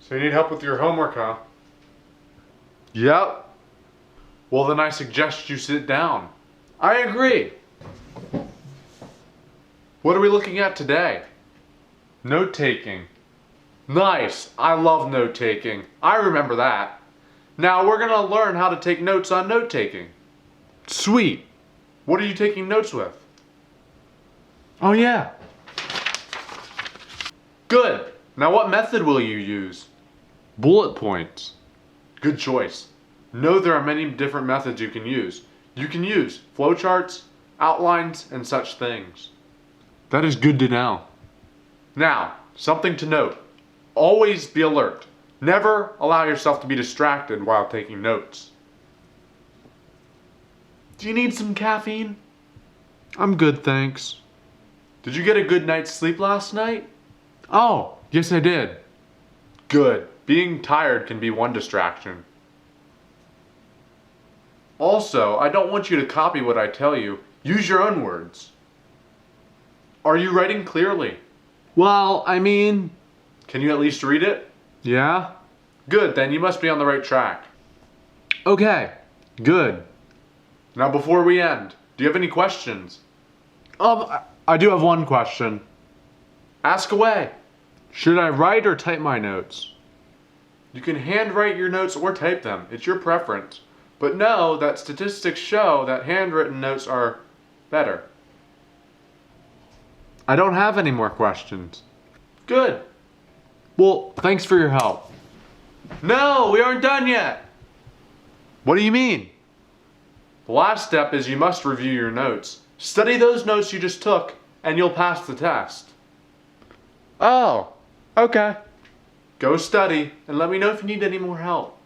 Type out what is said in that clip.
So you need help with your homework, huh? Yep. Well, then I suggest you sit down. I agree. What are we looking at today? Note-taking. Nice. I love note-taking. I remember that. Now we're going to learn how to take notes on note-taking. Sweet. What are you taking notes with? Oh yeah. Good. Now what method will you use? Bullet points. Good choice. Know there are many different methods you can use. You can use flowcharts, outlines, and such things. That is good to know. Now, something to note. Always be alert. Never allow yourself to be distracted while taking notes. Do you need some caffeine? I'm good, thanks. Did you get a good night's sleep last night? Oh, yes I did. Good. Being tired can be one distraction. Also, I don't want you to copy what I tell you. Use your own words. Are you writing clearly? Well, I mean... Can you at least read it? Yeah. Good, then you must be on the right track. Okay, good. Now before we end, do you have any questions? I do have one question. Ask away. Should I write or type my notes? You can handwrite your notes or type them. It's your preference. But know that statistics show that handwritten notes are better. I don't have any more questions. Good. Well, thanks for your help. No, we aren't done yet. What do you mean? The last step is you must review your notes. Study those notes you just took, and you'll pass the test. Oh, okay. Go study, and let me know if you need any more help.